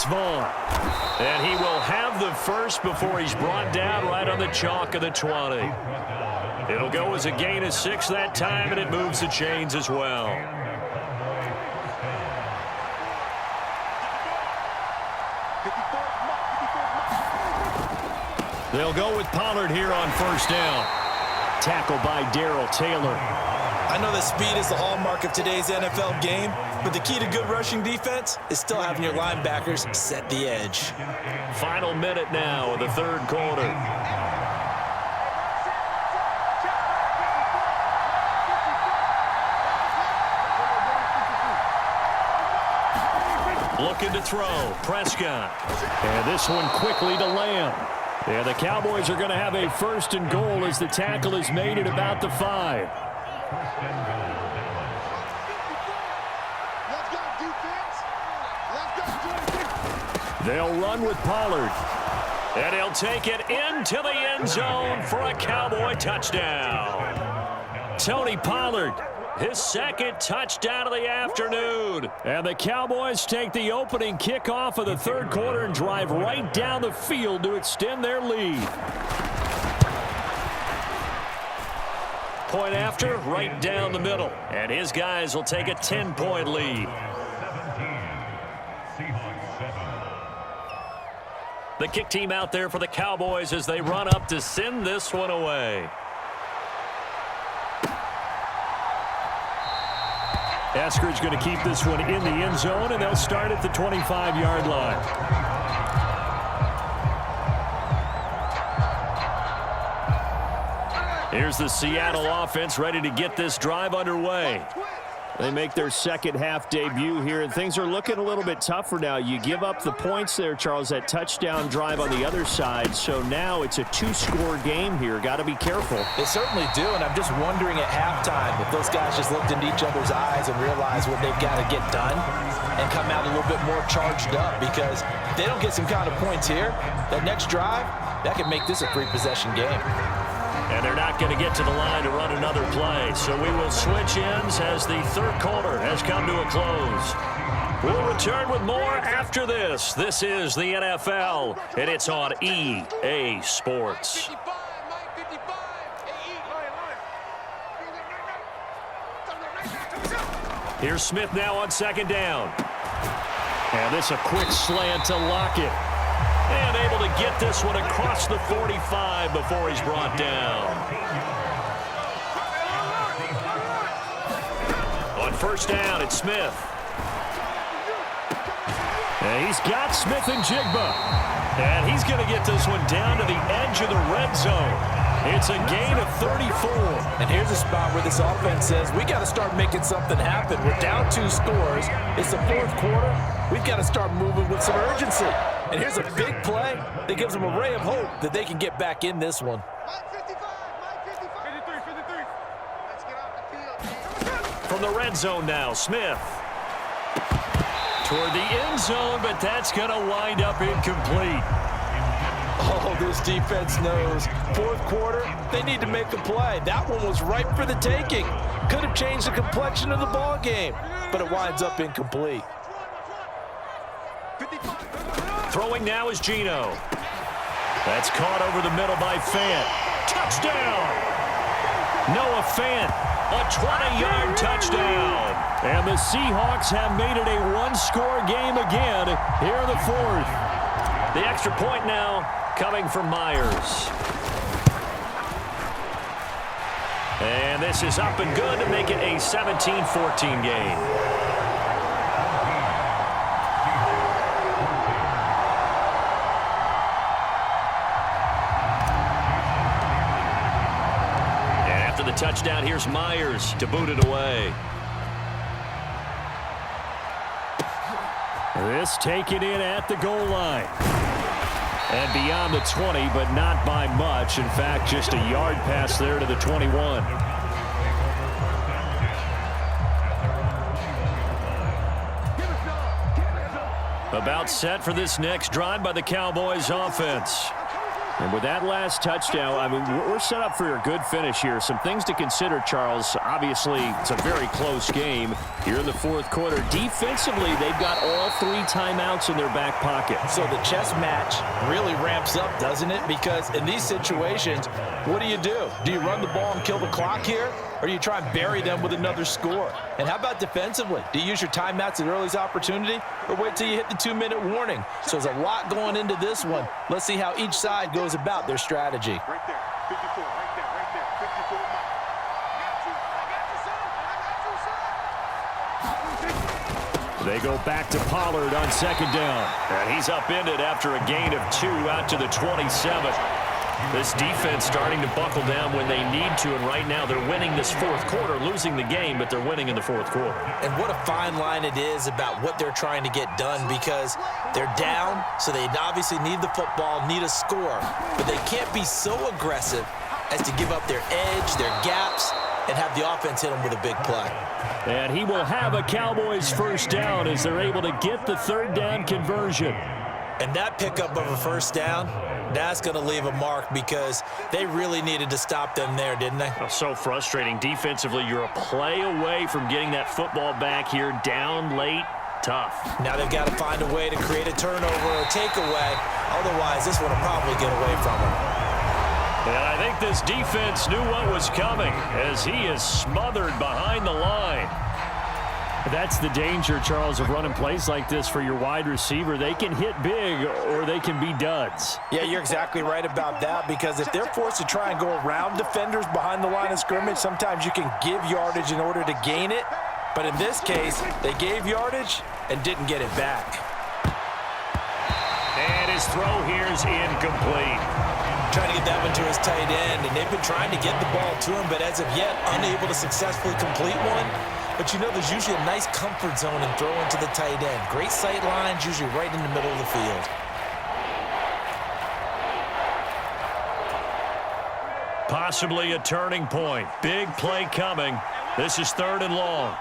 Vaughn. And he will have the first before he's brought down right on the chalk of the 20. It'll go as a gain of 6 that time, and it moves the chains as well. They'll go with Pollard here on first down. Tackled by Darrell Taylor. I know that speed is the hallmark of today's NFL game, but the key to good rushing defense is still having your linebackers set the edge. Final minute now of the third quarter. Looking to throw, Prescott. And this one quickly to Lamb. And the Cowboys are going to have a first and goal as the tackle is made at about the 5. They'll run with Pollard. And he'll take it into the end zone for a Cowboy touchdown. Tony Pollard, his second touchdown of the afternoon. And the Cowboys take the opening kickoff of the third quarter and drive right down the field to extend their lead. Point after, right down the middle. And his guys will take a 10-point lead. The kick team out there for the Cowboys as they run up to send this one away. Eskridge going to keep this one in the end zone, and they'll start at the 25-yard line. Here's the Seattle offense ready to get this drive underway. They make their second half debut here, and things are looking a little bit tougher now. You give up the points there, Charles, that touchdown drive on the other side. So now it's a 2-score game here. Got to be careful. They certainly do, and I'm just wondering at halftime if those guys just looked into each other's eyes and realized what they've got to get done and come out a little bit more charged up, because if they don't get some kind of points here, that next drive, that could make this a 3-possession game. And they're not going to get to the line to run another play. So we will switch ends as the third quarter has come to a close. We'll return with more after this. This is the NFL, and it's on EA Sports. Here's Smith now on second down. And this a quick slant to Lockett. And able to get this one across the 45 before he's brought down. On first down, it's Smith. And he's got Smith and Jigba. And he's going to get this one down to the edge of the red zone. It's a gain of 34. And here's a spot where this offense says, we got to start making something happen. We're down 2 scores. It's the fourth quarter. We've got to start moving with some urgency. And here's a big play that gives them a ray of hope that they can get back in this one. From the red zone now, Smith. Toward the end zone, but that's going to wind up incomplete. Oh, this defense knows. Fourth quarter, they need to make a play. That one was ripe for the taking. Could have changed the complexion of the ball game, but it winds up incomplete. Throwing now is Geno. That's caught over the middle by Fant. Touchdown! Noah Fant, a 20-yard touchdown. And the Seahawks have made it a 1-score game again here in the fourth. The extra point now coming from Myers. And this is up and good to make it a 17-14 game. Touchdown, here's Myers to boot it away. This taken in at the goal line. And beyond the 20, but not by much. In fact, just a yard pass there to the 21. About set for this next drive by the Cowboys offense. And with that last touchdown, I mean, we're set up for a good finish here. Some things to consider, Charles. Obviously, it's a very close game here in the fourth quarter. Defensively, they've got all 3 timeouts in their back pocket. So the chess match really ramps up, doesn't it? Because in these situations, what do? Do you run the ball and kill the clock here? Or do you try and bury them with another score? And how about defensively? Do you use your timeouts at earliest opportunity? Or wait till you hit the 2-minute warning? So there's a lot going into this one. Let's see how each side goes about their strategy. Right there, 54, right there, 54. They go back to Pollard on second down. And he's upended after a gain of 2 out to the 27. This defense starting to buckle down when they need to, and right now they're winning this fourth quarter, losing the game, but they're winning in the fourth quarter. And what a fine line it is about what they're trying to get done, because they're down, so they obviously need the football, need a score, but they can't be so aggressive as to give up their edge, their gaps, and have the offense hit them with a big play. And he will have a Cowboys first down as they're able to get the third down conversion. And that pickup of a first down, that's going to leave a mark, because they really needed to stop them there, didn't they? Oh, so frustrating. Defensively, you're a play away from getting that football back here, down late, tough. Now they've got to find a way to create a turnover or takeaway. Otherwise, this one will probably get away from them. And I think this defense knew what was coming as he is smothered behind the line. That's the danger, Charles, of running plays like this for your wide receiver. They can hit big or they can be duds. Yeah, you're exactly right about that, because if they're forced to try and go around defenders behind the line of scrimmage, sometimes you can give yardage in order to gain it. But in this case, they gave yardage and didn't get it back. And his throw here is incomplete. Trying to get that one to his tight end, and they've been trying to get the ball to him, but as of yet, unable to successfully complete one. But you know, there's usually a nice comfort zone in throwing to the tight end. Great sight lines, usually right in the middle of the field. Possibly a turning point. Big play coming. This is 3rd and long.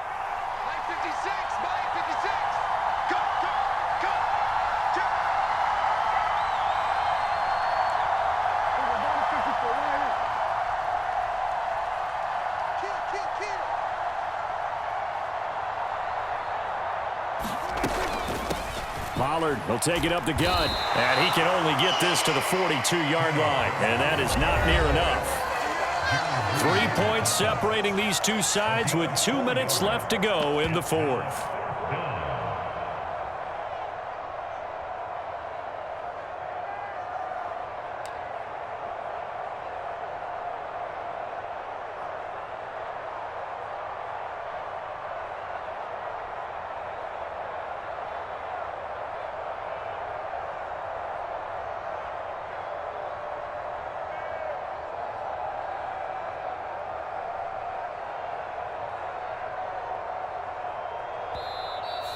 Pollard will take it up the gut, and he can only get this to the 42-yard line, and that is not near enough. 3 points separating these two sides with 2 minutes left to go in the fourth.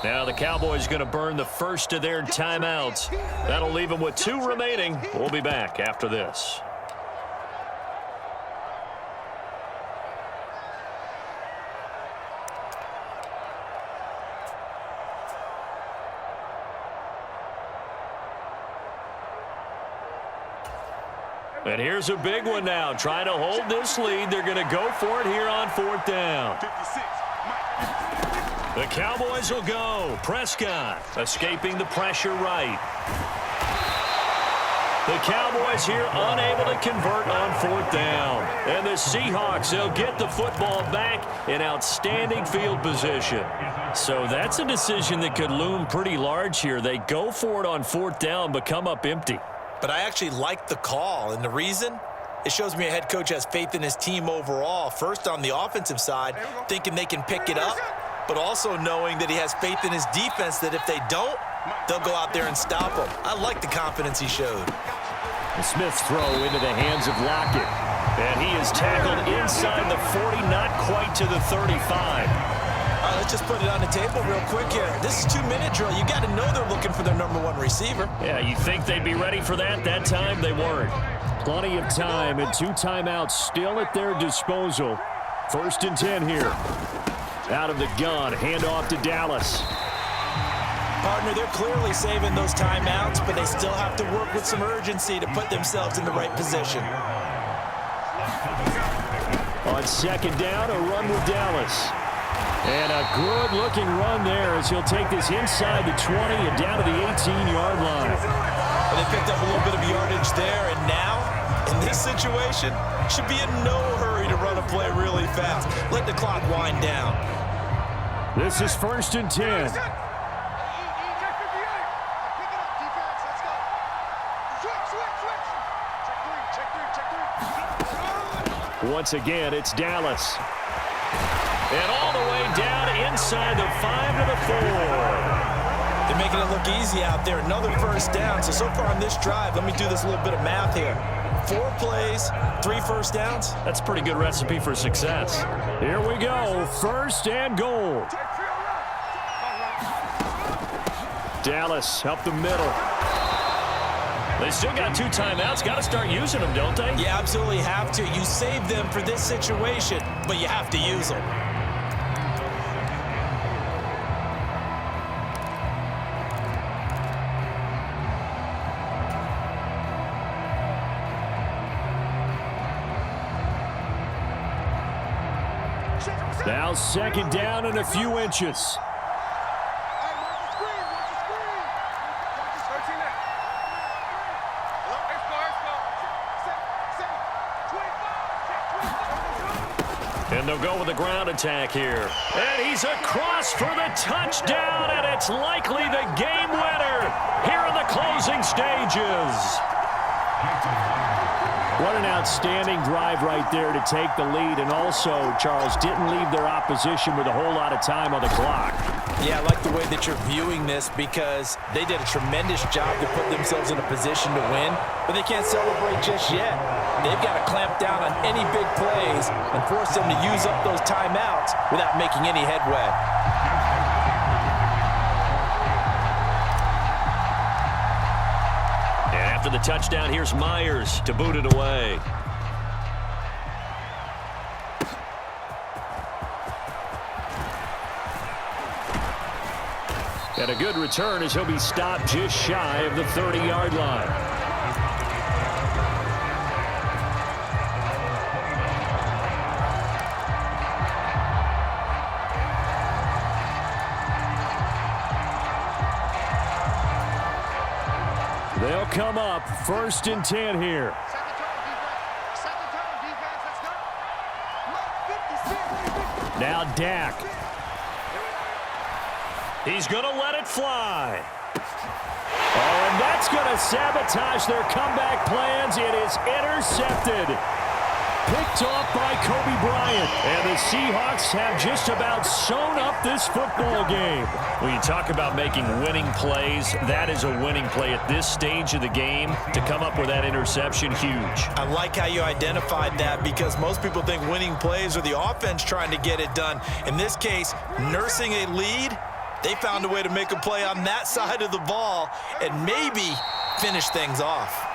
Now the Cowboys going to burn the first of their timeouts. That'll leave them with 2 remaining. We'll be back after this. And here's a big one now. Trying to hold this lead. They're going to go for it here on 4th down. 56. The Cowboys will go. Prescott escaping the pressure right. The Cowboys here unable to convert on 4th down. And the Seahawks, they'll get the football back in outstanding field position. So that's a decision that could loom pretty large here. They go for it on 4th down, but come up empty. But I actually like the call, and the reason? It shows me a head coach has faith in his team overall. First, on the offensive side, thinking they can pick it up, but also knowing that he has faith in his defense that if they don't, they'll go out there and stop them. I like the confidence he showed. The Smith's throw into the hands of Lockett. And he is tackled inside the 40, not quite to the 35. Let's just put it on the table real quick here. This is 2-minute drill. You got to know they're looking for their #1 receiver. Yeah, you think they'd be ready for that? That time they weren't. Plenty of time and 2 timeouts still at their disposal. 1st and 10 here. Out of the gun, handoff to Dallas. Partner, they're clearly saving those timeouts, but they still have to work with some urgency to put themselves in the right position. On second down, a run with Dallas. And a good-looking run there as he'll take this inside the 20 and down to the 18-yard line. Well, they picked up a little bit of yardage there, and now, in this situation, should be in no hurry to run a play really fast. Let the clock wind down. This is 1st and 10. Once again, it's Dallas. And all the way down inside the 5 to the 4. They're making it look easy out there. Another first down. So far on this drive, let me do this little bit of math here. 4 plays, 3 first downs. That's a pretty good recipe for success. Here we go, 1st and goal. Dallas up the middle. They still got 2 timeouts. Got to start using them, don't they? You absolutely have to. You save them for this situation, but you have to use them. Now 2nd down and a few inches. And they'll go with the ground attack here. And he's across for the touchdown, and it's likely the game winner here in the closing stages. What an outstanding drive right there to take the lead. And also, Charles, didn't leave their opposition with a whole lot of time on the clock. Yeah, I like the way that you're viewing this because they did a tremendous job to put themselves in a position to win, but they can't celebrate just yet. They've got to clamp down on any big plays and force them to use up those timeouts without making any headway. And after the touchdown, here's Myers to boot it away. And a good return as he'll be stopped just shy of the 30-yard line. They'll come up 1st and 10 here. Now Dak. He's going to let it fly. Oh, and that's going to sabotage their comeback plans. It is intercepted. Picked off by Kobe Bryant. And the Seahawks have just about sewn up this football game. When you talk about making winning plays, that is a winning play at this stage of the game. To come up with that interception, huge. I like how you identified that because most people think winning plays are the offense trying to get it done. In this case, nursing a lead, they found a way to make a play on that side of the ball and maybe finish things off.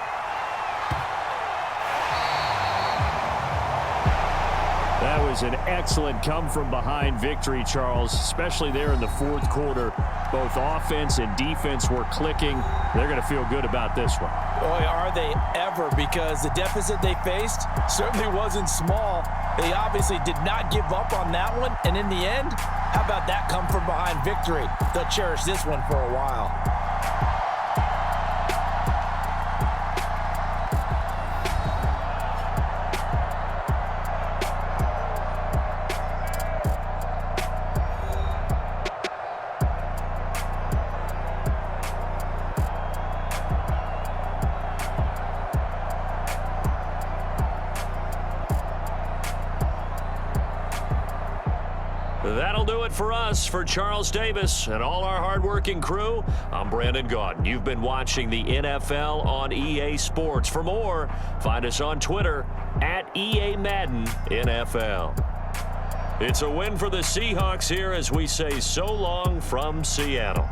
That was an excellent come-from-behind victory, Charles, especially there in the 4th quarter. Both offense and defense were clicking. They're going to feel good about this one. Boy, are they ever, because the deficit they faced certainly wasn't small. They obviously did not give up on that one, and in the end, how about that come-from-behind victory? They'll cherish this one for a while. That'll do it for us. For Charles Davis and all our hardworking crew, I'm Brandon Gaudin. You've been watching the NFL on EA Sports. For more, find us on Twitter at EA Madden NFL. It's a win for the Seahawks here as we say so long from Seattle.